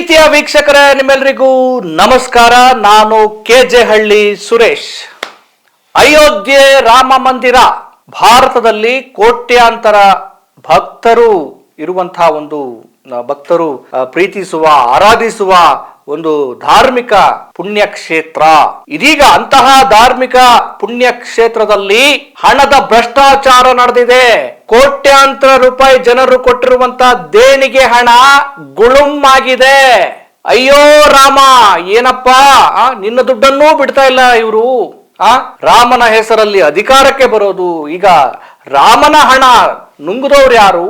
ಪ್ರೀತಿಯ ವೀಕ್ಷಕರೇ, ನಿಮ್ಮೆಲ್ಲರಿಗೂ ನಮಸ್ಕಾರ. ನಾನು ಕೆಜೆ ಹಳ್ಳಿ ಸುರೇಶ್. ಅಯೋಧ್ಯೆ ರಾಮ ಮಂದಿರ ಭಾರತದಲ್ಲಿ ಕೋಟ್ಯಾಂತರ ಭಕ್ತರು ಇರುವಂತಹ ಒಂದು ಭಕ್ತರು ಪ್ರೀತಿಸುವ ಆರಾಧಿಸುವ ಒಂದು ಧಾರ್ಮಿಕ ಪುಣ್ಯಕ್ಷೇತ್ರ. ಇದೀಗ ಅಂತಹ ಧಾರ್ಮಿಕ ಪುಣ್ಯಕ್ಷೇತ್ರದಲ್ಲಿ ಹಣದ ಭ್ರಷ್ಟಾಚಾರ ನಡೆದಿದೆ. ಕೋಟ್ಯಾಂತರ ರೂಪಾಯಿ ಜನರು ಕೊಟ್ಟಿರುವಂತಹ ದೇಣಿಗೆ ಹಣ ಗುಳುಮಾಗಿದೆ. ಅಯ್ಯೋ ರಾಮ, ಏನಪ್ಪಾ ನಿನ್ನ ದುಡ್ಡನ್ನೂ ಬಿಡ್ತಾ ಇಲ್ಲ ಇವರು. ರಾಮನ ಹೆಸರಲ್ಲಿ ಅಧಿಕಾರಕ್ಕೆ ಬರೋದು, ಈಗ ರಾಮನ ಹಣ ನುಂಗಿದವ್ರು ಯಾರು?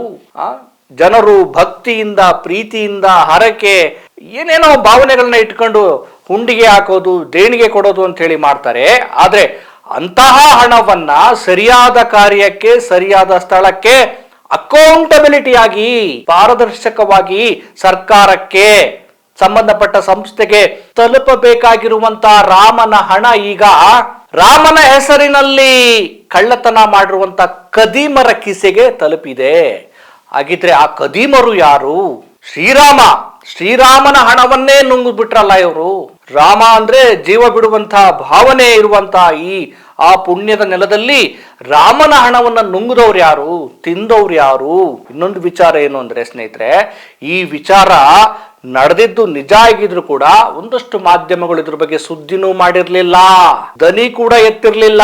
ಜನರು ಭಕ್ತಿಯಿಂದ ಪ್ರೀತಿಯಿಂದ ಹರಕೆ ಏನೇನೋ ಭಾವನೆಗಳನ್ನ ಇಟ್ಕೊಂಡು ಹುಂಡಿಗೆ ಹಾಕೋದು, ದೇಣಿಗೆ ಕೊಡೋದು ಅಂತ ಹೇಳಿ ಮಾಡ್ತಾರೆ. ಆದ್ರೆ ಅಂತಹ ಹಣವನ್ನ ಸರಿಯಾದ ಕಾರ್ಯಕ್ಕೆ ಸರಿಯಾದ ಸ್ಥಳಕ್ಕೆ ಅಕೌಂಟಬಿಲಿಟಿಯಾಗಿ ಪಾರದರ್ಶಕವಾಗಿ ಸರ್ಕಾರಕ್ಕೆ ಸಂಬಂಧಪಟ್ಟ ಸಂಸ್ಥೆಗೆ ತಲುಪಬೇಕಾಗಿರುವಂತಹ ರಾಮನ ಹಣ ಈಗ ರಾಮನ ಹೆಸರಿನಲ್ಲಿ ಕಳ್ಳತನ ಮಾಡಿರುವಂತ ಕದೀಮರ ಕಿಸೆಗೆ ತಲುಪಿದೆ. ಹಾಗಿದ್ರೆ ಆ ಕದೀಮರು ಯಾರು? ಶ್ರೀರಾಮನ ಹಣವನ್ನೇ ನುಂಗು ಬಿಟ್ರಲ್ಲ ಇವರು. ರಾಮ ಅಂದ್ರೆ ಜೀವ ಬಿಡುವಂತಹ ಭಾವನೆ ಇರುವಂತಹ ಆ ಪುಣ್ಯದ ನೆಲದಲ್ಲಿ ರಾಮನ ಹಣವನ್ನ ನುಂಗಿದವ್ರು ಯಾರು, ತಿಂದವ್ರು ಯಾರು? ಇನ್ನೊಂದು ವಿಚಾರ ಏನು ಅಂದ್ರೆ ಸ್ನೇಹಿತರೆ, ಈ ವಿಚಾರ ನಡೆದಿದ್ದು ನಿಜ ಆಗಿದ್ರು ಕೂಡ ಒಂದಷ್ಟು ಮಾಧ್ಯಮಗಳು ಇದ್ರ ಬಗ್ಗೆ ಸುದ್ದಿನೂ ಮಾಡಿರ್ಲಿಲ್ಲ, ದನಿ ಕೂಡ ಎತ್ತಿರ್ಲಿಲ್ಲ.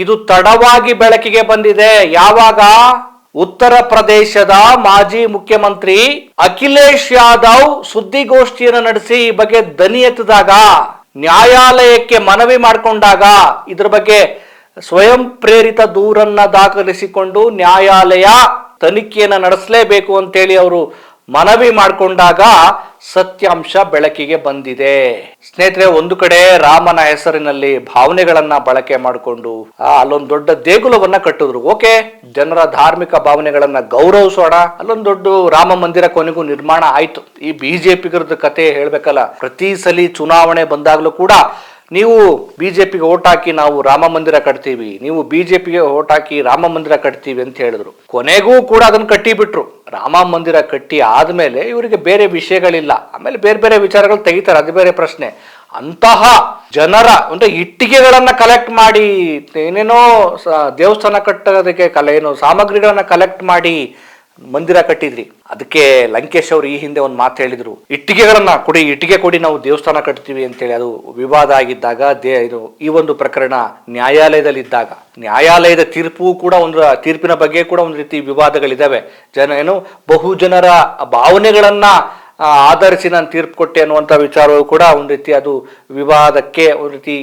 ಇದು ತಡವಾಗಿ ಬೆಳಕಿಗೆ ಬಂದಿದೆ. ಯಾವಾಗ ಉತ್ತರ ಪ್ರದೇಶದ ಮಾಜಿ ಮುಖ್ಯಮಂತ್ರಿ ಅಖಿಲೇಶ್ ಯಾದವ್ ಸುದ್ದಿಗೋಷ್ಠಿಯನ್ನು ನಡೆಸಿ ಈ ಬಗ್ಗೆ ದನಿ ಎತ್ತಿದಾಗ, ನ್ಯಾಯಾಲಯಕ್ಕೆ ಮನವಿ ಮಾಡಿಕೊಂಡಾಗ, ಇದ್ರ ಬಗ್ಗೆ ಸ್ವಯಂ ಪ್ರೇರಿತ ದೂರನ್ನ ದಾಖಲಿಸಿಕೊಂಡು ನ್ಯಾಯಾಲಯ ತನಿಖೆಯನ್ನು ನಡೆಸಲೇಬೇಕು ಅಂತೇಳಿ ಅವರು ಮನವಿ ಮಾಡಿಕೊಂಡಾಗ ಸತ್ಯಾಂಶ ಬೆಳಕಿಗೆ ಬಂದಿದೆ. ಸ್ನೇಹಿತರೆ, ಒಂದು ಕಡೆ ರಾಮನ ಹೆಸರಿನಲ್ಲಿ ಭಾವನೆಗಳನ್ನ ಬಳಕೆ ಮಾಡಿಕೊಂಡು ಅಲ್ಲೊಂದು ದೊಡ್ಡ ದೇಗುಲವನ್ನ ಕಟ್ಟಿದ್ರು. ಓಕೆ, ಜನರ ಧಾರ್ಮಿಕ ಭಾವನೆಗಳನ್ನ ಗೌರವಿಸೋಣ. ಅಲ್ಲೊಂದು ದೊಡ್ಡ ರಾಮ ಮಂದಿರ ಕೊನೆಗೂ ನಿರ್ಮಾಣ ಆಯ್ತು. ಈ ಬಿಜೆಪಿಗರದ ಕತೆ ಹೇಳ್ಬೇಕಲ್ಲ, ಪ್ರತಿ ಸಲ ಚುನಾವಣೆ ಬಂದಾಗ್ಲೂ ಕೂಡ ನೀವು ಬಿಜೆಪಿಗೆ ಓಟ್ ಹಾಕಿ ನಾವು ರಾಮ ಮಂದಿರ ಕಟ್ತೀವಿ, ನೀವು ಬಿಜೆಪಿಗೆ ಓಟ್ ಹಾಕಿ ರಾಮ ಮಂದಿರ ಕಟ್ತೀವಿ ಅಂತ ಹೇಳಿದ್ರು. ಕೊನೆಗೂ ಕೂಡ ಅದನ್ನ ಕಟ್ಟಿಬಿಟ್ರು. ರಾಮ ಮಂದಿರ ಕಟ್ಟಿ ಆದ್ಮೇಲೆ ಇವರಿಗೆ ಬೇರೆ ವಿಷಯಗಳಿಲ್ಲ, ಆಮೇಲೆ ಬೇರೆ ಬೇರೆ ವಿಚಾರಗಳು ತೆಗಿತಾರೆ, ಅದು ಬೇರೆ ಪ್ರಶ್ನೆ. ಅಂತಹ ಜನರ ಅಂದ್ರೆ ಇಟ್ಟಿಗೆಗಳನ್ನ ಕಲೆಕ್ಟ್ ಮಾಡಿ ಏನೇನೋ ದೇವಸ್ಥಾನ ಕಟ್ಟೋದಕ್ಕೆ ಏನೋ ಸಾಮಗ್ರಿಗಳನ್ನ ಕಲೆಕ್ಟ್ ಮಾಡಿ ಮಂದಿರ ಕಟ್ಟಿದ್ರಿ. ಅದಕ್ಕೆ ಲಂಕೇಶ್ ಅವರು ಈ ಹಿಂದೆ ಒಂದು ಮಾತು ಹೇಳಿದ್ರು, ಇಟ್ಟಿಗೆ ಕೊಡಿ ನಾವು ದೇವಸ್ಥಾನ ಕಟ್ತೀವಿ ಅಂತೇಳಿ. ಅದು ವಿವಾದ ಆಗಿದ್ದಾಗ ಈ ಒಂದು ಪ್ರಕರಣ ನ್ಯಾಯಾಲಯದಲ್ಲಿದ್ದಾಗ, ನ್ಯಾಯಾಲಯದ ತೀರ್ಪಿನ ಬಗ್ಗೆ ಕೂಡ ಒಂದು ರೀತಿ ವಿವಾದಗಳಿದ್ದಾವೆ. ಬಹು ಜನರ ಭಾವನೆಗಳನ್ನ ಆಧರಿಸಿ ನಾನು ತೀರ್ಪು ಕೊಟ್ಟೆ ಅನ್ನುವಂಥ ವಿಚಾರವೂ ಕೂಡ ಒಂದು ರೀತಿ ಅದು ವಿವಾದಕ್ಕೆ ಒಂದು ರೀತಿ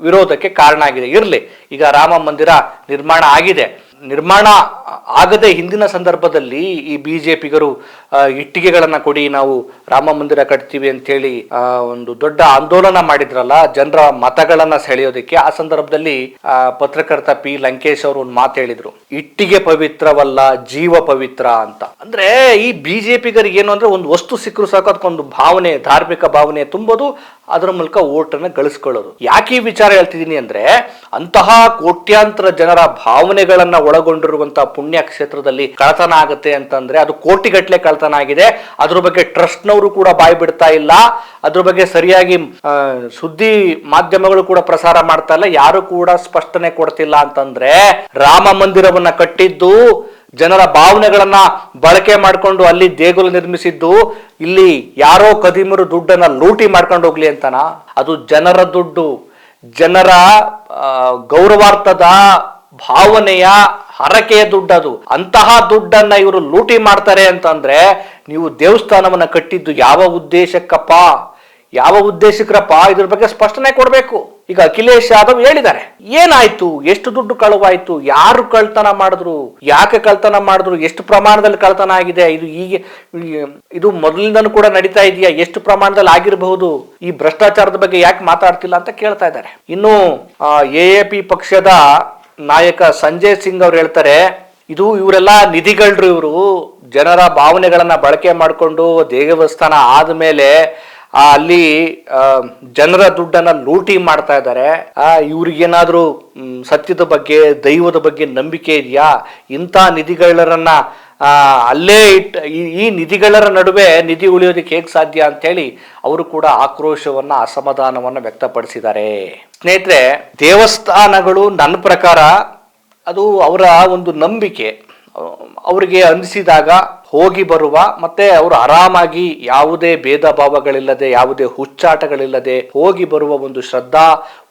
ವಿರೋಧಕ್ಕೆ ಕಾರಣ ಆಗಿದೆ. ಇರಲಿ, ಈಗ ರಾಮ ಮಂದಿರ ನಿರ್ಮಾಣ ಆಗಿದೆ. ನಿರ್ಮಾಣ ಆಗದೆ ಹಿಂದಿನ ಸಂದರ್ಭದಲ್ಲಿ ಈ ಬಿಜೆಪಿಗರು ಇಟ್ಟಿಗೆಗಳನ್ನ ಕೊಡಿ ನಾವು ರಾಮ ಮಂದಿರ ಕಟ್ತೀವಿ ಅಂತೇಳಿ ಒಂದು ದೊಡ್ಡ ಆಂದೋಲನ ಮಾಡಿದ್ರಲ್ಲ, ಜನರ ಮತಗಳನ್ನ ಸೆಳೆಯೋದಕ್ಕೆ. ಆ ಸಂದರ್ಭದಲ್ಲಿ ಪತ್ರಕರ್ತ ಪಿ ಲಂಕೇಶ್ ಅವರು ಒಂದು ಮಾತು ಹೇಳಿದ್ರು, ಇಟ್ಟಿಗೆ ಪವಿತ್ರವಲ್ಲ ಜೀವ ಪವಿತ್ರ ಅಂತ. ಅಂದ್ರೆ ಈ ಬಿಜೆಪಿಗರಿಗೆ ಏನು ಅಂದ್ರೆ ಒಂದು ವಸ್ತು ಸಿಕ್ಕರು ಸಾಕು ಅದಕ್ಕೊಂದು ಭಾವನೆ, ಧಾರ್ಮಿಕ ಭಾವನೆ ತುಂಬೋದು, ಅದರ ಮೂಲಕ ಓಟನ್ನ ಗಳಿಸ್ಕೊಳ್ಳೋದು. ಯಾಕೆ ಈ ವಿಚಾರ ಹೇಳ್ತಿದ್ದೀನಿ ಅಂದ್ರೆ, ಅಂತಹ ಕೋಟ್ಯಾಂತರ ಜನರ ಭಾವನೆಗಳನ್ನ ಒಳಗೊಂಡಿರುವಂತಹ ಪುಣ್ಯ ಕ್ಷೇತ್ರದಲ್ಲಿ ಕಳತನ ಆಗುತ್ತೆ ಅಂತಂದ್ರೆ ಅದು ಕೋಟಿಗಟ್ಟಲೆ ಕಳತನ ಆಗಿದೆ. ಅದ್ರ ಬಗ್ಗೆ ಟ್ರಸ್ಟ್ನವರು ಕೂಡ ಬಾಯಿ ಬಿಡ್ತಾ ಇಲ್ಲ, ಅದ್ರ ಬಗ್ಗೆ ಸರಿಯಾಗಿ ಸುದ್ದಿ ಮಾಧ್ಯಮಗಳು ಕೂಡ ಪ್ರಸಾರ ಮಾಡ್ತಾ ಇಲ್ಲ, ಯಾರು ಕೂಡ ಸ್ಪಷ್ಟನೆ ಕೊಡ್ತಿಲ್ಲ. ಅಂತಂದ್ರೆ ರಾಮ ಮಂದಿರವನ್ನ ಕಟ್ಟಿದ್ದು ಜನರ ಭಾವನೆಗಳನ್ನ ಬಳಕೆ ಮಾಡಿಕೊಂಡು ಅಲ್ಲಿ ದೇಗುಲ ನಿರ್ಮಿಸಿದ್ದು, ಇಲ್ಲಿ ಯಾರೋ ಕದಿಮರು ದುಡ್ಡನ್ನ ಲೂಟಿ ಮಾಡ್ಕೊಂಡು ಹೋಗ್ಲಿ ಅಂತನ? ಅದು ಜನರ ದುಡ್ಡು, ಜನರ ಗೌರವಾರ್ಥದ ಭಾವನೆಯ ಹರಕೆಯ ದುಡ್ಡದು. ಅಂತಹ ದುಡ್ಡನ್ನ ಇವರು ಲೂಟಿ ಮಾಡ್ತಾರೆ ಅಂತಂದ್ರೆ ನೀವು ದೇವಸ್ಥಾನವನ್ನ ಕಟ್ಟಿದ್ದು ಯಾವ ಉದ್ದೇಶಕ್ರಪ್ಪ? ಇದ್ರ ಬಗ್ಗೆ ಸ್ಪಷ್ಟನೆ ಕೊಡ್ಬೇಕು. ಈಗ ಅಖಿಲೇಶ್ ಯಾದವ್ ಹೇಳಿದ್ದಾರೆ, ಏನಾಯ್ತು, ಎಷ್ಟು ದುಡ್ಡು ಕಳುವಾಯ್ತು, ಯಾರು ಕಳ್ತನ ಮಾಡಿದ್ರು, ಯಾಕೆ ಕಳ್ತನ ಮಾಡಿದ್ರು, ಎಷ್ಟು ಪ್ರಮಾಣದಲ್ಲಿ ಕಳ್ತನ ಆಗಿದೆ, ಇದು ಮೊದಲಿಂದನೂ ಕೂಡ ನಡೀತಾ ಇದೆಯಾ, ಎಷ್ಟು ಪ್ರಮಾಣದಲ್ಲಿ ಆಗಿರಬಹುದು, ಈ ಭ್ರಷ್ಟಾಚಾರದ ಬಗ್ಗೆ ಯಾಕೆ ಮಾತಾಡ್ತಿಲ್ಲ ಅಂತ ಕೇಳ್ತಾ ಇದ್ದಾರೆ. ಇನ್ನು AAP ಪಕ್ಷದ ನಾಯಕ ಸಂಜಯ್ ಸಿಂಗ್ ಅವ್ರು ಹೇಳ್ತಾರೆ, ಇವರೆಲ್ಲ ನಿಧಿಗಳ್ರು, ಇವರು ಜನರ ಭಾವನೆಗಳನ್ನ ಬಳಕೆ ಮಾಡಿಕೊಂಡು ದೇವಸ್ಥಾನ ಆದ್ಮೇಲೆ ಅಲ್ಲಿ ಜನರ ದುಡ್ಡನ್ನ ಲೂಟಿ ಮಾಡ್ತಾ ಇದ್ದಾರೆ. ಇವ್ರಿಗೇನಾದ್ರೂ ಸತ್ಯದ ಬಗ್ಗೆ ದೈವದ ಬಗ್ಗೆ ನಂಬಿಕೆ ಇದೆಯಾ? ಇಂಥ ನಿಧಿಗಳನ್ನ ಅಲ್ಲೇ ಈ ನಿಧಿಗಳ ನಡುವೆ ನಿಧಿ ಉಳಿಯೋದಕ್ಕೆ ಹೇಗೆ ಸಾಧ್ಯ ಅಂತೇಳಿ ಅವರು ಕೂಡ ಆಕ್ರೋಶವನ್ನ ಅಸಮಾಧಾನವನ್ನ ವ್ಯಕ್ತಪಡಿಸಿದ್ದಾರೆ. ಸ್ನೇಹಿತರೆ, ದೇವಸ್ಥಾನಗಳು ನನ್ನ ಪ್ರಕಾರ ಅದು ಅವರ ಒಂದು ನಂಬಿಕೆ. ಅವರಿಗೆ ಅನಿಸಿದಾಗ ಹೋಗಿ ಬರುವ, ಮತ್ತೆ ಅವರು ಆರಾಮಾಗಿ ಯಾವುದೇ ಭೇದ ಭಾವಗಳಿಲ್ಲದೆ ಯಾವುದೇ ಹುಚ್ಚಾಟಗಳಿಲ್ಲದೆ ಹೋಗಿ ಬರುವ ಒಂದು ಶ್ರದ್ಧಾ,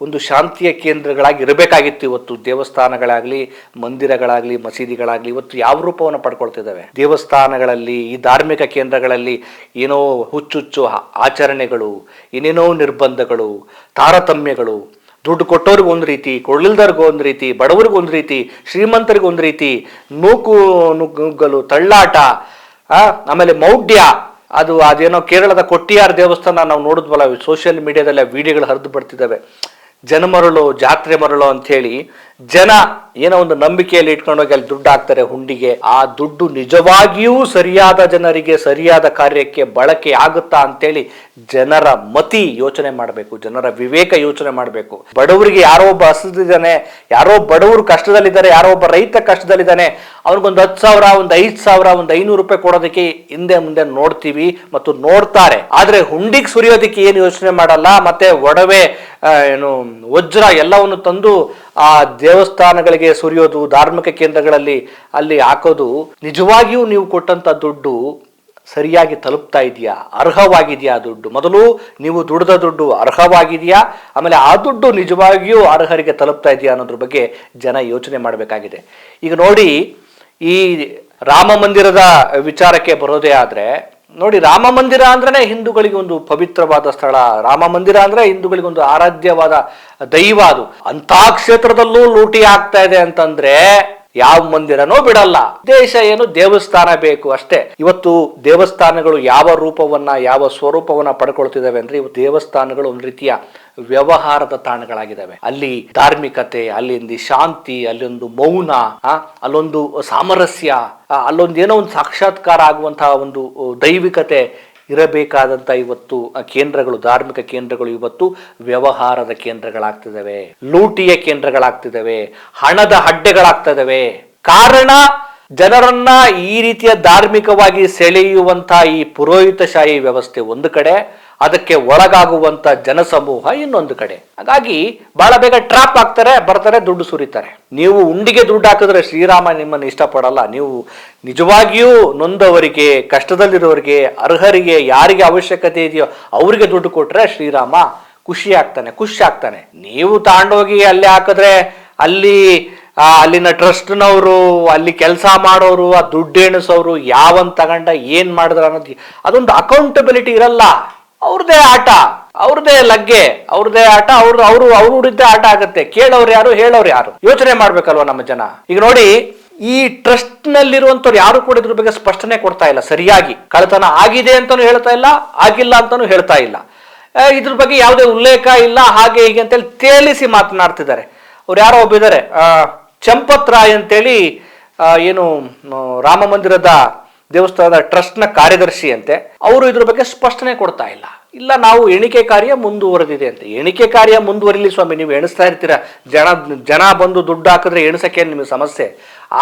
ಒಂದು ಶಾಂತಿಯ ಕೇಂದ್ರಗಳಾಗಿ ಇರಬೇಕಾಗಿತ್ತು. ಇವತ್ತು ದೇವಸ್ಥಾನಗಳಾಗ್ಲಿ, ಮಂದಿರಗಳಾಗ್ಲಿ, ಮಸೀದಿಗಳಾಗ್ಲಿ ಇವತ್ತು ಯಾವ ರೂಪವನ್ನು ಪಡ್ಕೊಳ್ತಿದ್ದಾವೆ? ದೇವಸ್ಥಾನಗಳಲ್ಲಿ, ಈ ಧಾರ್ಮಿಕ ಕೇಂದ್ರಗಳಲ್ಲಿ ಏನೋ ಹುಚ್ಚುಚ್ಚು ಆಚರಣೆಗಳು, ಏನೇನೋ ನಿರ್ಬಂಧಗಳು, ತಾರತಮ್ಯಗಳು, ದುಡ್ಡು ಕೊಟ್ಟವ್ರಿಗೆ ಒಂದು ರೀತಿ, ಕೊಡ್ಲಿಲ್ದವ್ರಿಗೆ ಒಂದು ರೀತಿ, ಬಡವರಿಗೆ ಒಂದು ರೀತಿ, ಶ್ರೀಮಂತರಿಗೆ ಒಂದು ರೀತಿ, ನುಗ್ಗಲು, ತಳ್ಳಾಟ, ಆಮೇಲೆ ಮೌಢ್ಯ. ಅದೇನೋ ಕೇರಳದ ಕೊಟ್ಟಿಯಾರ್ ದೇವಸ್ಥಾನ ನಾವು ನೋಡಿದ್ವಲ್ಲ, ಸೋಷಿಯಲ್ ಮೀಡಿಯಾದಲ್ಲಿ ವಿಡಿಯೋಗಳು ಹರಿದು ಬರ್ತಿದ್ದಾವೆ. ಜನ ಮರಳು, ಜಾತ್ರೆ ಮರಳು ಅಂತ ಹೇಳಿ ಜನ ಏನೋ ಒಂದು ನಂಬಿಕೆಯಲ್ಲಿ ಇಟ್ಕೊಂಡೋಗಿ ಅಲ್ಲಿ ದುಡ್ಡು ಹಾಕ್ತಾರೆ ಹುಂಡಿಗೆ. ಆ ದುಡ್ಡು ನಿಜವಾಗಿಯೂ ಸರಿಯಾದ ಜನರಿಗೆ, ಸರಿಯಾದ ಕಾರ್ಯಕ್ಕೆ ಬಳಕೆ ಆಗುತ್ತಾ ಅಂತೇಳಿ ಜನರ ಮತಿ ಯೋಚನೆ ಮಾಡಬೇಕು, ಜನರ ವಿವೇಕ ಯೋಚನೆ ಮಾಡಬೇಕು. ಬಡವರಿಗೆ ಯಾರೋ ಒಬ್ಬ ಹಸಿದಿದ್ದಾನೆ, ಯಾರೋ ಬಡವರು ಕಷ್ಟದಲ್ಲಿದ್ದಾರೆ, ಯಾರೋ ಒಬ್ಬ ರೈತ ಕಷ್ಟದಲ್ಲಿದ್ದಾನೆ, ಅವ್ರಿಗೊಂದು 10,000, ಒಂದು 5,000, ಒಂದು 500 ರೂಪಾಯಿ ಕೊಡೋದಕ್ಕೆ ಹಿಂದೆ ಮುಂದೆ ನೋಡ್ತೀವಿ ಮತ್ತು ನೋಡ್ತಾರೆ. ಆದ್ರೆ ಹುಂಡಿಗೆ ಸುರಿಯೋದಕ್ಕೆ ಏನು ಯೋಚನೆ ಮಾಡಲ್ಲ. ಮತ್ತೆ ಒಡವೆ, ವಜ್ರ ಎಲ್ಲವನ್ನು ತಂದು ಆ ದೇವಸ್ಥಾನಗಳಿಗೆ ಸುರಿಯೋದು, ಧಾರ್ಮಿಕ ಕೇಂದ್ರಗಳಲ್ಲಿ ಅಲ್ಲಿ ಹಾಕೋದು. ನಿಜವಾಗಿಯೂ ನೀವು ಕೊಟ್ಟಂತ ದುಡ್ಡು ಸರಿಯಾಗಿ ತಲುಪ್ತಾ ಇದೆಯಾ? ಅರ್ಹವಾಗಿದೆಯಾ? ದುಡ್ಡು ಮೊದಲು ನೀವು ದುಡ್ದ ದುಡ್ಡು ಅರ್ಹವಾಗಿದೆಯಾ? ಆಮೇಲೆ ಆ ದುಡ್ಡು ನಿಜವಾಗಿಯೂ ಅರ್ಹರಿಗೆ ತಲುಪ್ತಾ ಇದೆಯಾ ಅನ್ನೋದ್ರ ಬಗ್ಗೆ ಜನ ಯೋಚನೆ ಮಾಡಬೇಕಾಗಿದೆ. ಈಗ ನೋಡಿ, ಈ ರಾಮ ಮಂದಿರದ ವಿಚಾರಕ್ಕೆ ಬರೋದೇ ಆದ್ರೆ ನೋಡಿ, ರಾಮ ಮಂದಿರ ಅಂದ್ರೆ ಹಿಂದೂಗಳಿಗೆ ಒಂದು ಪವಿತ್ರವಾದ ಸ್ಥಳ. ರಾಮ ಮಂದಿರ ಅಂದ್ರೆ ಹಿಂದೂಗಳಿಗೆ ಒಂದು ಆರಾಧ್ಯವಾದ ದೈವ. ಅದು ಅಂತ ಕ್ಷೇತ್ರದಲ್ಲೂ ಲೂಟಿ ಆಗ್ತಾ ಇದೆ ಅಂತಂದ್ರೆ ಯಾವ ಮಂದಿರನೂ ಬಿಡಲ್ಲ. ದೇಶ ಏನು, ದೇವಸ್ಥಾನ ಬೇಕು ಅಷ್ಟೇ. ಇವತ್ತು ದೇವಸ್ಥಾನಗಳು ಯಾವ ರೂಪವನ್ನ, ಯಾವ ಸ್ವರೂಪವನ್ನ ಪಡ್ಕೊಳ್ತಿದ್ದಾವೆ ಅಂದ್ರೆ, ಇವತ್ತು ದೇವಸ್ಥಾನಗಳು ಒಂದು ರೀತಿಯ ವ್ಯವಹಾರದ ತಾಣಗಳಾಗಿದ್ದಾವೆ. ಅಲ್ಲಿ ಧಾರ್ಮಿಕತೆ, ಅಲ್ಲಿಂದ ಶಾಂತಿ, ಅಲ್ಲೊಂದು ಮೌನ, ಅಲ್ಲೊಂದು ಸಾಮರಸ್ಯ, ಅಲ್ಲೊಂದು ಏನೋ ಒಂದು ಸಾಕ್ಷಾತ್ಕಾರ ಆಗುವಂತಹ ಒಂದು ದೈವಿಕತೆ ಇರಬೇಕಾದಂತ ಇವತ್ತು ಕೇಂದ್ರಗಳು, ಧಾರ್ಮಿಕ ಕೇಂದ್ರಗಳು ಇವತ್ತು ವ್ಯವಹಾರದ ಕೇಂದ್ರಗಳಾಗ್ತಿದ್ದಾವೆ, ಲೂಟಿಯ ಕೇಂದ್ರಗಳಾಗ್ತಿದ್ದಾವೆ, ಹಣದ ಅಡ್ಡೆಗಳಾಗ್ತಿದ್ದಾವೆ. ಕಾರಣ ಜನರನ್ನ ಈ ರೀತಿಯ ಧಾರ್ಮಿಕವಾಗಿ ಸೆಳೆಯುವಂತಹ ಈ ಪುರೋಹಿತಶಾಹಿ ವ್ಯವಸ್ಥೆ ಒಂದು ಕಡೆ, ಅದಕ್ಕೆ ಒಳಗಾಗುವಂತ ಜನಸಮೂಹ ಇನ್ನೊಂದು ಕಡೆ. ಹಾಗಾಗಿ ಬಹಳ ಬೇಗ ಟ್ರಾಪ್ ಆಗ್ತಾರೆ, ಬರ್ತಾರೆ, ದುಡ್ಡು ಸುರಿತಾರೆ. ನೀವು ಉಂಡಿಗೆ ದುಡ್ಡು ಹಾಕಿದ್ರೆ ಶ್ರೀರಾಮ ನಿಮ್ಮನ್ನು ಇಷ್ಟಪಡಲ್ಲ. ನೀವು ನಿಜವಾಗಿಯೂ ನೊಂದವರಿಗೆ, ಕಷ್ಟದಲ್ಲಿರೋರಿಗೆ, ಅರ್ಹರಿಗೆ, ಯಾರಿಗೆ ಅವಶ್ಯಕತೆ ಇದೆಯೋ ಅವರಿಗೆ ದುಡ್ಡು ಕೊಟ್ರೆ ಶ್ರೀರಾಮ ಖುಷಿ ಆಗ್ತಾನೆ. ನೀವು ತಾಂಡೋಗಿ ಅಲ್ಲಿ ಹಾಕಿದ್ರೆ ಅಲ್ಲಿನ ಟ್ರಸ್ಟ್ನವರು, ಅಲ್ಲಿ ಕೆಲಸ ಮಾಡೋರು, ಆ ದುಡ್ಡು ಎಣಿಸೋರು ಯಾವಂತ ತಗೊಂಡ ಏನ್ ಮಾಡಿದ್ರ ಅನ್ನೋದು ಅದೊಂದು ಅಕೌಂಟಬಿಲಿಟಿ ಇರಲ್ಲ. ಅವ್ರದೇ ಆಟ, ಅವ್ರದೇ ಲಗ್ಗೆ, ಅವ್ರದೇ ಆಟ, ಅವ್ರದ್ದೇ ಆಟ ಆಗತ್ತೆ. ಕೇಳೋರು ಯಾರು, ಹೇಳೋರು ಯಾರು? ಯೋಚನೆ ಮಾಡ್ಬೇಕಲ್ವ ನಮ್ಮ ಜನ. ಈಗ ನೋಡಿ, ಈ ಟ್ರಸ್ಟ್ ನಲ್ಲಿರುವಂತವ್ರು ಯಾರು ಕೂಡ ಇದ್ರ ಬಗ್ಗೆ ಸ್ಪಷ್ಟನೆ ಕೊಡ್ತಾ ಇಲ್ಲ. ಸರಿಯಾಗಿ ಕಳ್ಳತನ ಆಗಿದೆ ಅಂತಾನು ಹೇಳ್ತಾ ಇಲ್ಲ, ಆಗಿಲ್ಲ ಅಂತಾನು ಹೇಳ್ತಾ ಇಲ್ಲ. ಇದ್ರ ಬಗ್ಗೆ ಯಾವುದೇ ಉಲ್ಲೇಖ ಇಲ್ಲ, ಹಾಗೆ ಹೀಗೆ ಅಂತೇಳಿ ತೇಲಿಸಿ ಮಾತನಾಡ್ತಿದ್ದಾರೆ. ಅವ್ರು ಯಾರೋ ಒಬ್ಬಿದ್ದಾರೆ, ಚಂಪತ್ ರಾಯ್ ಅಂತೇಳಿ, ಏನು ರಾಮ ಮಂದಿರದ ದೇವಸ್ಥಾನದ ಟ್ರಸ್ಟ್ನ ಕಾರ್ಯದರ್ಶಿ ಅಂತೆ. ಅವರು ಇದ್ರ ಬಗ್ಗೆ ಸ್ಪಷ್ಟನೆ ಕೊಡ್ತಾ ಇಲ್ಲ. ನಾವು ಎಣಿಕೆ ಕಾರ್ಯ ಮುಂದುವರೆದಿದೆ ಅಂತ. ಎಣಿಕೆ ಕಾರ್ಯ ಮುಂದುವರಿಲಿ ಸ್ವಾಮಿ, ನೀವು ಎಣಿಸ್ತಾ ಇರ್ತೀರ. ಜನ ಬಂದು ದುಡ್ಡು ಹಾಕಿದ್ರೆ ಎಣಿಸಕ್ಕೆ ನಿಮಗೆ ಸಮಸ್ಯೆ.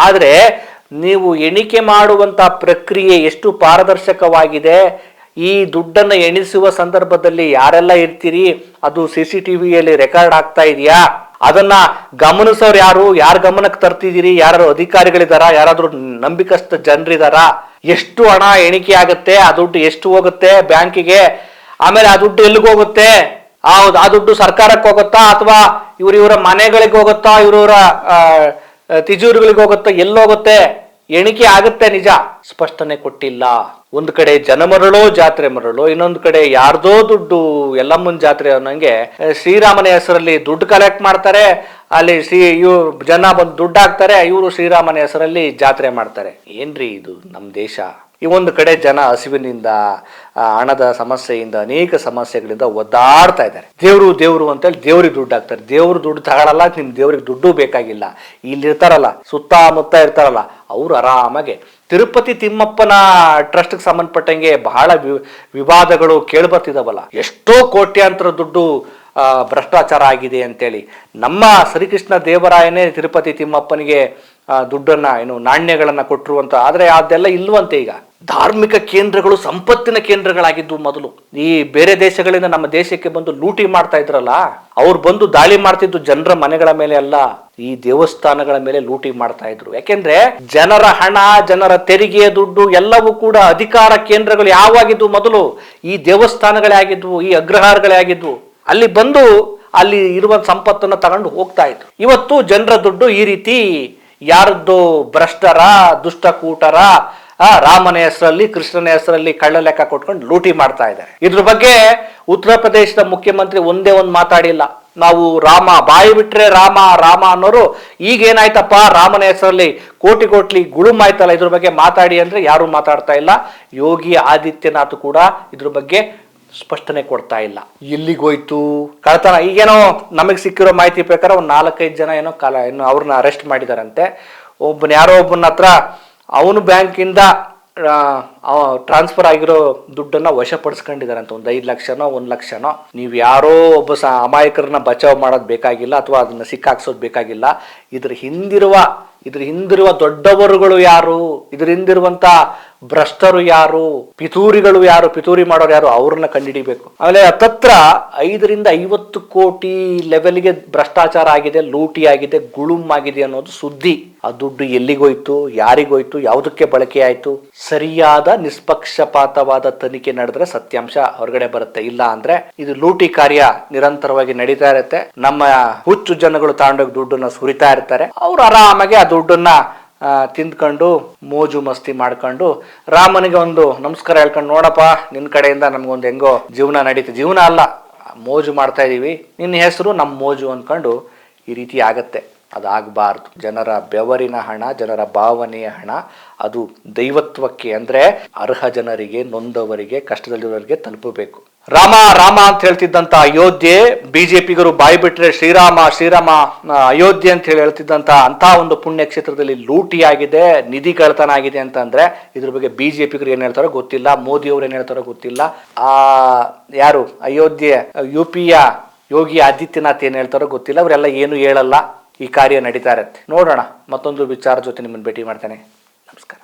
ಆದ್ರೆ ನೀವು ಎಣಿಕೆ ಮಾಡುವಂತ ಪ್ರಕ್ರಿಯೆ ಎಷ್ಟು ಪಾರದರ್ಶಕವಾಗಿದೆ, ಈ ದುಡ್ಡನ್ನು ಎಣಿಸುವ ಸಂದರ್ಭದಲ್ಲಿ ಯಾರೆಲ್ಲ ಇರ್ತೀರಿ, ಅದು CCTVಯಲ್ಲಿ ರೆಕಾರ್ಡ್ ಆಗ್ತಾ ಇದೆಯಾ, ಅದನ್ನ ಗಮನಿಸೋರು ಯಾರು, ಯಾರ ಗಮನಕ್ಕೆ ತರ್ತಿದ್ದೀರಿ, ಯಾರು ಅಧಿಕಾರಿಗಳಿದಾರ, ಯಾರಾದ್ರೂ ನಂಬಿಕಸ್ಥ ಜನರಿದಾರ, ಎಷ್ಟು ಹಣ ಎಣಿಕೆ ಆಗುತ್ತೆ, ಆ ದುಡ್ಡು ಎಷ್ಟು ಹೋಗುತ್ತೆ ಬ್ಯಾಂಕಿಗೆ, ಆಮೇಲೆ ಆ ದುಡ್ಡು ಎಲ್ಲಿಗೆ ಹೋಗುತ್ತೆ, ಆ ದುಡ್ಡು ಸರ್ಕಾರಕ್ಕೆ ಹೋಗುತ್ತಾ ಅಥವಾ ಇವರ ಮನೆಗಳಿಗೆ ಹೋಗುತ್ತಾ, ಇವರ ತಿಜೋರಿಗಳಿಗೆ ಹೋಗುತ್ತಾ, ಎಲ್ಲೋಗುತ್ತೆ, ಎಣಿಕೆ ಆಗುತ್ತೆ ನಿಜ, ಸ್ಪಷ್ಟನೆ ಕೊಟ್ಟಿಲ್ಲ. ಒಂದು ಕಡೆ ಜನ ಮರಳೋ ಜಾತ್ರೆ ಮರಳೋ, ಇನ್ನೊಂದು ಕಡೆ ಯಾರ್ದೋ ದುಡ್ಡು ಎಲ್ಲಮ್ಮನ ಜಾತ್ರೆ ಅನ್ನಂಗೆ ಶ್ರೀರಾಮನ ಹೆಸರಲ್ಲಿ ದುಡ್ಡು ಕಲೆಕ್ಟ್ ಮಾಡ್ತಾರೆ. ಅಲ್ಲಿ ಜನ ಬಂದು ದುಡ್ಡು ಹಾಕ್ತಾರೆ, ಇವರು ಶ್ರೀರಾಮನ ಹೆಸರಲ್ಲಿ ಜಾತ್ರೆ ಮಾಡ್ತಾರೆ. ಏನ್ರಿ ಇದು ನಮ್ಮ ದೇಶ? ಈ ಒಂದು ಕಡೆ ಜನ ಹಸಿವಿನಿಂದ, ಹಣದ ಸಮಸ್ಯೆಯಿಂದ, ಅನೇಕ ಸಮಸ್ಯೆಗಳಿಂದ ಒದ್ದಾಡ್ತಾ ಇದ್ದಾರೆ. ದೇವ್ರು ಅಂತೇಳಿ ದೇವ್ರಿಗೆ ದುಡ್ಡು ಹಾಕ್ತಾರೆ. ದೇವ್ರು ದುಡ್ಡು ತಗೊಳ್ಳಲ್ಲ, ನಿಮ್ ದೇವ್ರಿಗೆ ದುಡ್ಡು ಬೇಕಾಗಿಲ್ಲ. ಇಲ್ಲಿ ಇರ್ತಾರಲ್ಲ, ಸುತ್ತಮುತ್ತ ಇರ್ತಾರಲ್ಲ, ಅವ್ರು ಆರಾಮಾಗೆ. ತಿರುಪತಿ ತಿಮ್ಮಪ್ಪನ ಟ್ರಸ್ಟ್ಗೆ ಸಂಬಂಧಪಟ್ಟಂಗೆ ಬಹಳ ವಿವಾದಗಳು ಕೇಳ್ಬರ್ತಿದಾವಲ್ಲ, ಎಷ್ಟೋ ಕೋಟ್ಯಾಂತರ ದುಡ್ಡು ಭ್ರಷ್ಟಾಚಾರ ಆಗಿದೆ ಅಂತೇಳಿ. ನಮ್ಮ ಶ್ರೀಕೃಷ್ಣ ದೇವರಾಯನೇ ತಿರುಪತಿ ತಿಮ್ಮಪ್ಪನಿಗೆ ದುಡ್ಡನ್ನ ಏನು ನಾಣ್ಯಗಳನ್ನ ಕೊಟ್ಟರು ಅಂತ. ಆದ್ರೆ ಅದೆಲ್ಲ ಇಲ್ವಂತೆ. ಈಗ ಧಾರ್ಮಿಕ ಕೇಂದ್ರಗಳು ಸಂಪತ್ತಿನ ಕೇಂದ್ರಗಳಾಗಿದ್ವು ಮೊದಲು. ಈ ಬೇರೆ ದೇಶಗಳಿಂದ ನಮ್ಮ ದೇಶಕ್ಕೆ ಬಂದು ಲೂಟಿ ಮಾಡ್ತಾ ಇದ್ರಲ್ಲ, ಅವ್ರು ಬಂದು ದಾಳಿ ಮಾಡ್ತಿದ್ದು ಜನರ ಮನೆಗಳ ಮೇಲೆ ಅಲ್ಲ, ಈ ದೇವಸ್ಥಾನಗಳ ಮೇಲೆ ಲೂಟಿ ಮಾಡ್ತಾ ಇದ್ರು. ಯಾಕೆಂದ್ರೆ ಜನರ ಹಣ, ಜನರ ತೆರಿಗೆಯ ದುಡ್ಡು ಎಲ್ಲವೂ ಕೂಡ ಅಧಿಕಾರ ಕೇಂದ್ರಗಳು ಯಾವಾಗಿದ್ವು ಮೊದಲು? ಈ ದೇವಸ್ಥಾನಗಳೇ ಆಗಿದ್ವು, ಈ ಅಗ್ರಹಾರಗಳೇ ಆಗಿದ್ವು. ಅಲ್ಲಿ ಬಂದು ಅಲ್ಲಿ ಇರುವ ಸಂಪತ್ತನ್ನು ತಗೊಂಡು ಹೋಗ್ತಾ ಇದ್ರು. ಇವತ್ತು ಜನರ ದುಡ್ಡು ಈ ರೀತಿ ಯಾರದ್ದು ಭ್ರಷ್ಟರ, ದುಷ್ಟಕೂಟರ, ರಾಮನ ಹೆಸರಲ್ಲಿ, ಕೃಷ್ಣನ ಹೆಸರಲ್ಲಿ ಕಳ್ಳ ಲೆಕ್ಕ ಕೊಟ್ಕೊಂಡು ಲೂಟಿ ಮಾಡ್ತಾ ಇದ್ದಾರೆ. ಇದ್ರ ಬಗ್ಗೆ ಉತ್ತರ ಪ್ರದೇಶದ ಮುಖ್ಯಮಂತ್ರಿ ಒಂದೇ ಒಂದು ಮಾತಾಡಿಲ್ಲ. ನಾವು ರಾಮ, ಬಾಯಿ ಬಿಟ್ರೆ ರಾಮ ರಾಮ ಅನ್ನೋರು ಈಗ ಏನಾಯ್ತಪ್ಪ, ರಾಮನ ಹೆಸರಲ್ಲಿ ಕೋಟಿ ಕೋಟಿ ಗುಳುಮಾಯ್ತಲ್ಲ, ಇದ್ರ ಬಗ್ಗೆ ಮಾತಾಡಿ ಅಂದ್ರೆ ಯಾರು ಮಾತಾಡ್ತಾ ಇಲ್ಲ. ಯೋಗಿ ಆದಿತ್ಯನಾಥ್ ಕೂಡ ಇದ್ರ ಬಗ್ಗೆ ಸ್ಪಷ್ಟನೆ ಕೊಡ್ತಾ ಇಲ್ಲ. ಎಲ್ಲಿಗೋಯ್ತು ಕಳ್ತನ? ಈಗೇನೋ ನಮಗೆ ಸಿಕ್ಕಿರೋ ಮಾಹಿತಿ ಪ್ರಕಾರ ಒಂದು 4-5 ಜನ ಏನೋ ಅವ್ರನ್ನ ಅರೆಸ್ಟ್ ಮಾಡಿದಾರಂತೆ. ಯಾರೋ ಒಬ್ಬನ ಹತ್ರ ಅವನು ಬ್ಯಾಂಕಿಂದ ಟ್ರಾನ್ಸ್ಫರ್ ಆಗಿರೋ ದುಡ್ಡನ್ನ ವಶಪಡಿಸ್ಕೊಂಡಿದಾರಂತ. ಒಂದು 5 ಲಕ್ಷನೋ 1 ಲಕ್ಷನೋ. ನೀವು ಯಾರೋ ಒಬ್ಬ ಅಮಾಯಕರನ್ನ ಬಚಾವ್ ಮಾಡೋದು ಬೇಕಾಗಿಲ್ಲ, ಅಥವಾ ಅದನ್ನ ಸಿಕ್ಕಾಕ್ಸೋದು ಬೇಕಾಗಿಲ್ಲ. ಇದ್ರ ಹಿಂದಿರುವ ದೊಡ್ಡವರುಗಳು ಯಾರು, ಇದ್ರ ಹಿಂದಿರುವಂತ ಭ್ರಷ್ಟರು ಯಾರು, ಪಿತೂರಿಗಳು ಯಾರು, ಪಿತೂರಿ ಮಾಡೋರು ಯಾರು, ಅವ್ರನ್ನ ಕಂಡುಹಿಡಿಬೇಕು. ಆಮೇಲೆ ಹತ್ತತ್ರ 5-50 ಕೋಟಿ ಲೆವೆಲ್ಗೆ ಭ್ರಷ್ಟಾಚಾರ ಆಗಿದೆ, ಲೂಟಿ ಆಗಿದೆ, ಗುಳುಮ್ ಆಗಿದೆ ಅನ್ನೋದು ಸುದ್ದಿ. ಆ ದುಡ್ಡು ಎಲ್ಲಿಗೋಯ್ತು, ಯಾರಿಗೋಯ್ತು, ಯಾವುದಕ್ಕೆ ಬಳಕೆ ಆಯ್ತು? ಸರಿಯಾದ ನಿಷ್ಪಕ್ಷಪಾತವಾದ ತನಿಖೆ ನಡೆದ್ರೆ ಸತ್ಯಾಂಶ ಹೊರಗಡೆ ಬರುತ್ತೆ. ಇಲ್ಲ ಅಂದ್ರೆ ಇದು ಲೂಟಿ ಕಾರ್ಯ ನಿರಂತರವಾಗಿ ನಡೀತಾ ಇರುತ್ತೆ. ನಮ್ಮ ಹುಚ್ಚು ಜನಗಳು ತಗೊಂಡೋಗಿ ದುಡ್ಡನ್ನ ಸುರಿತಾ ಇರ್ತಾರೆ. ಅವ್ರು ಆರಾಮಾಗಿ ಆ ದುಡ್ಡನ್ನ ತಿಂದ್ಕೊಂಡು ಮೋಜು ಮಸ್ತಿ ಮಾಡ್ಕೊಂಡು ರಾಮನಿಗೆ ಒಂದು ನಮಸ್ಕಾರ ಹೇಳ್ಕೊಂಡು, ನೋಡಪ್ಪ ನಿನ್ ಕಡೆಯಿಂದ ನಮ್ಗೊಂದು ಹೆಂಗೋ ಜೀವನ ನಡೀತು. ಜೀವನ ಅಲ್ಲ, ಮೋಜು ಮಾಡ್ತಾ ಇದೀವಿ, ನಿನ್ನ ಹೆಸರು ನಮ್ಮ ಮೋಜು ಅನ್ಕೊಂಡು ಈ ರೀತಿ ಆಗತ್ತೆ. ಅದಾಗಬಾರ್ದು. ಜನರ ಬೆವರಿನ ಹಣ, ಜನರ ಭಾವನೆಯ ಹಣ, ಅದು ದೈವತ್ವಕ್ಕೆ ಅಂದ್ರೆ ಅರ್ಹ ಜನರಿಗೆ, ನೊಂದವರಿಗೆ, ಕಷ್ಟದಲ್ಲಿರೋರಿಗೆ ತಲುಪಬೇಕು. ರಾಮ ರಾಮ ಅಂತ ಹೇಳ್ತಿದ್ದಂತ ಅಯೋಧ್ಯೆ, ಬಿಜೆಪಿಗರು ಬಾಯಿ ಬಿಟ್ರೆ ಶ್ರೀರಾಮ ಶ್ರೀರಾಮ ಅಯೋಧ್ಯೆ ಅಂತ ಹೇಳ್ತಿದ್ದಂತ ಅಂತ ಒಂದು ಪುಣ್ಯ ಕ್ಷೇತ್ರದಲ್ಲಿ ಲೂಟಿ ಆಗಿದೆ, ನಿಧಿ ಕಳ್ತನ ಆಗಿದೆ ಅಂತಂದ್ರೆ ಇದ್ರ ಬಗ್ಗೆ ಬಿಜೆಪಿಗರು ಏನ್ ಹೇಳ್ತಾರೋ ಗೊತ್ತಿಲ್ಲ, ಮೋದಿ ಅವ್ರು ಏನ್ ಹೇಳ್ತಾರೋ ಗೊತ್ತಿಲ್ಲ. ಯಾರು ಅಯೋಧ್ಯೆ UPಯ ಯೋಗಿ ಆದಿತ್ಯನಾಥ್ ಏನ್ ಹೇಳ್ತಾರೋ ಗೊತ್ತಿಲ್ಲ. ಅವರೆಲ್ಲ ಏನು ಹೇಳಲ್ಲ. ಈ ಕಾರ್ಯ ನಡೀತಾ ಇರುತ್ತೆ. ನೋಡೋಣ, ಮತ್ತೊಂದು ವಿಚಾರ ಜೊತೆ ನಿಮ್ಮನ್ನು ಭೇಟಿ ಮಾಡ್ತೇನೆ. ನಮಸ್ಕಾರ.